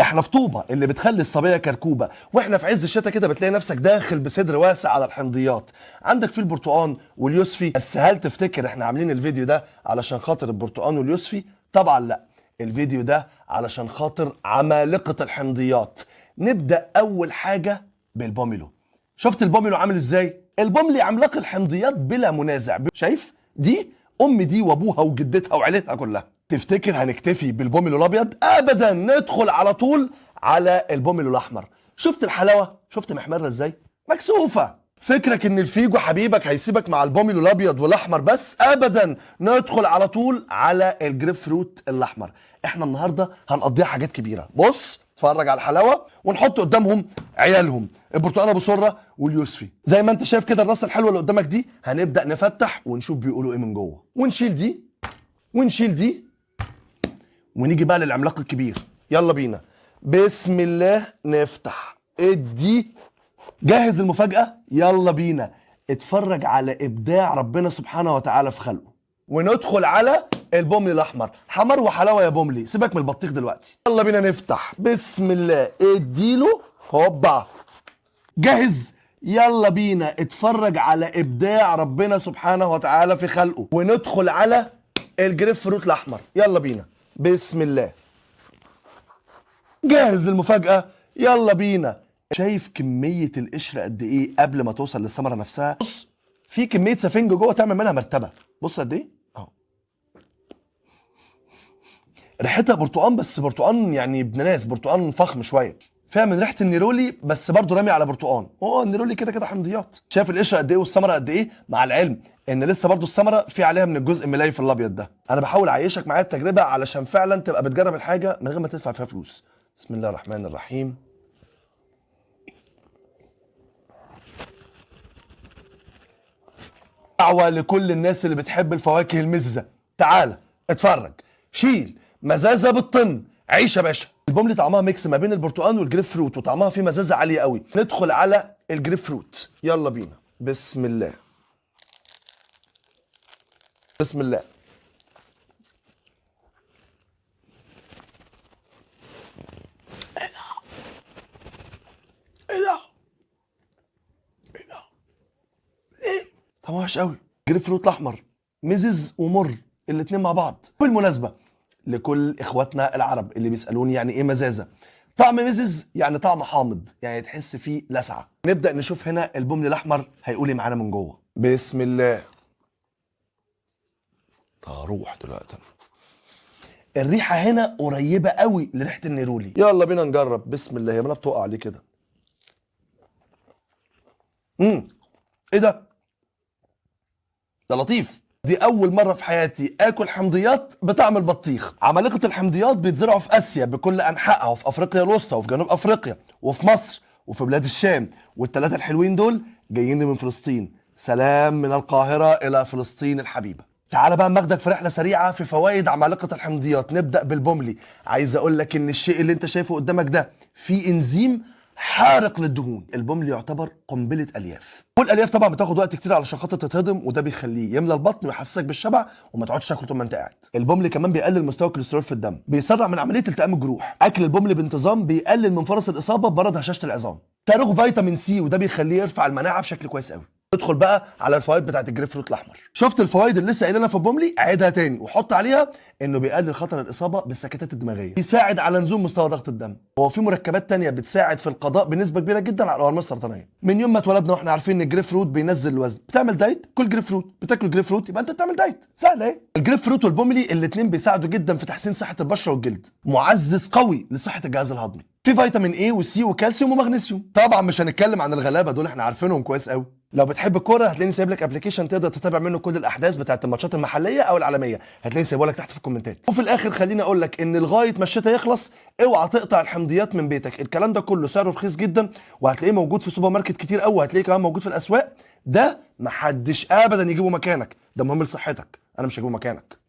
احنا في طوبة اللي بتخلي الصبية كركوبة، واحنا في عز الشتاء كده بتلاقي نفسك داخل بصدر واسع على الحمضيات. عندك فيه البرتقان واليوسفي. بس هل تفتكر احنا عاملين الفيديو ده علشان خاطر البرتقان واليوسفي؟ طبعا لا، الفيديو ده علشان خاطر عمالقة الحمضيات. نبدأ اول حاجة بالبوميلو. شفت البوميلو عامل ازاي؟ البوملي عملاق الحمضيات بلا منازع. شايف دي ام دي وابوها وجدتها وعيلتها كلها. تفتكر هنكتفي بالبوميلو الابيض؟ ابدا، ندخل على طول على البوميلو الاحمر. شفت الحلاوه؟ شفت محمره ازاي؟ مكسوفه. فكرك ان الفيجو حبيبك هيسيبك مع البوميلو الابيض والاحمر بس؟ ابدا، ندخل على طول على الجريب فروت الاحمر. احنا النهارده هنقضيها حاجات كبيره. بص اتفرج على الحلاوه، ونحط قدامهم عيالهم البرتقال ابو سره واليوسفي. زي ما انت شايف كده الراس الحلوه اللي قدامك دي، هنبدا نفتح ونشوف بيقولوا ايه من جوه، ونشيل دي ونشيل دي، ونيجي بقى للعملاق الكبير. يلا بينا، بسم الله نفتح. ادي جاهز المفاجأة؟ يلا بينا اتفرج على ابداع ربنا سبحانه وتعالى في خلقه. وندخل على البوملي الاحمر. حمر وحلاوه يا بوملي، سيبك من البطيخ دلوقتي. يلا بينا نفتح، بسم الله اديله. هوبا جاهز. يلا بينا اتفرج على ابداع ربنا سبحانه وتعالى في خلقه. وندخل على الجريب فروت الاحمر. يلا بينا بسم الله. جاهز للمفاجأة؟ يلا بينا. شايف كمية القشر قد ايه قبل ما توصل للثمرة نفسها؟ بص في كمية سفنج جوه تعمل منها مرتبة. بص قد ايه اهو. ريحتها برتقان، بس برتقان يعني ابن ناس، برتقان فخم شوية. فيها من ريحة النيرولي بس برضه رامي على برتقان. هو النيرولي كده كده حمضيات. شايف القشرة قد ايه والثمرة قد ايه؟ مع العلم ان لسه برضه الثمرة في عليها من الجزء الملايف الابيض ده. انا بحاول اعيشك معايا التجربة علشان فعلا تبقى بتجرب الحاجة من غير ما تدفع فيها فلوس. بسم الله الرحمن الرحيم. دعوة لكل الناس اللي بتحب الفواكه المززة، تعالى اتفرج. شيل مزازة بالطن، عيش يا باشا. البوملي طعمها ميكس ما بين البرتقال والجريب فروت، وطعمها فيه مزازة عالية قوي. ندخل على الجريب فروت. يلا بينا بسم الله. بسم الله. ايه ده؟ ايه ده؟ ايه ده؟ ايه؟ طعمها وحش قوي. جريب فروت الاحمر مزز ومر الاتنين مع بعض. بالمناسبة لكل اخواتنا العرب اللي بيسالوني يعني ايه مزازه، طعم مزز يعني طعم حامض، يعني تحس فيه لسعه. نبدا نشوف هنا البوملي الاحمر هيقول ايه معانا من جوه. بسم الله. هروح دلوقتي. الريحه هنا قريبه قوي لريحه النيرولي. يلا بينا نجرب. بسم الله. هي مالها بتقع عليه كده؟ ايه ده؟ ده لطيف. دي أول مرة في حياتي آكل حمضيات بطعم البطيخ. عمالقة الحمضيات بيتزرعوا في آسيا بكل أنحائها، وفي أفريقيا الوسطى، وفي جنوب أفريقيا، وفي مصر، وفي بلاد الشام. والثلاثة الحلوين دول جايين من فلسطين. سلام من القاهرة إلى فلسطين الحبيبة. تعال بقى ماخدك في رحلة سريعة في فوائد عمالقة الحمضيات. نبدأ بالبوملي. عايز أقول لك إن الشيء اللي أنت شايفه قدامك ده فيه إنزيم حارق للدهون. البوملي يعتبر قنبله الياف، والالياف طبعا بتاخد وقت كتير علشان خاطر تتهضم، وده بيخليه يملى البطن ويحسسك بالشبع وما تقعدش تاكل طول ما انت قاعد. البوملي كمان بيقلل مستوى الكوليسترول في الدم، بيسرع من عمليه التئام الجروح. اكل البوملي بانتظام بيقلل من فرص الاصابه بمرض هشاشه العظام. تاروغ فيتامين سي، وده بيخليه يرفع المناعه بشكل كويس قوي. ندخل بقى على الفوائد بتاعت الجريب فروت الاحمر. شفت الفوائد اللي لسه قايلينها في البوملي؟ عيدها تاني وحط عليها انه بيقلل خطر الاصابه بالسكتات الدماغيه، بيساعد على نزول مستوى ضغط الدم. هو في مركبات تانية بتساعد في القضاء بنسبه كبيره جدا على الهرمونات السرطانيه. من يوم ما اتولدنا واحنا عارفين ان الجريب فروت بينزل الوزن. بتعمل دايت؟ كل جريب فروت. بتاكل جريب فروت يبقى انت بتعمل دايت. سهله اهي. الجريب فروت والبوملي الاثنين بيساعدوا جدا في تحسين صحه البشره والجلد، معزز قوي لصحه الجهاز الهضمي. في فيتامين اي وسي وكالسيوم ومغنيسيوم. طبعا مش هنتكلم عن الغلابه دول، احنا عارفينهم كويس قوي. لو بتحب الكوره هتلاقيني سايب لك ابلكيشن تقدر تتابع منه كل الاحداث بتاعت الماتشات المحليه او العالميه، هتلاقيني سايبه لك تحت في الكومنتات. وفي الاخر خليني اقول لك ان لغايه ما الشتاء يخلص اوعى تقطع الحمضيات من بيتك. الكلام ده كله سعره رخيص جدا، وهتلاقيه موجود في سوبر ماركت كتير قوي، وهتلاقيه كمان موجود في الاسواق. ده محدش ابدا يجيبه مكانك، ده مهم لصحتك، انا مش هجيبه مكانك.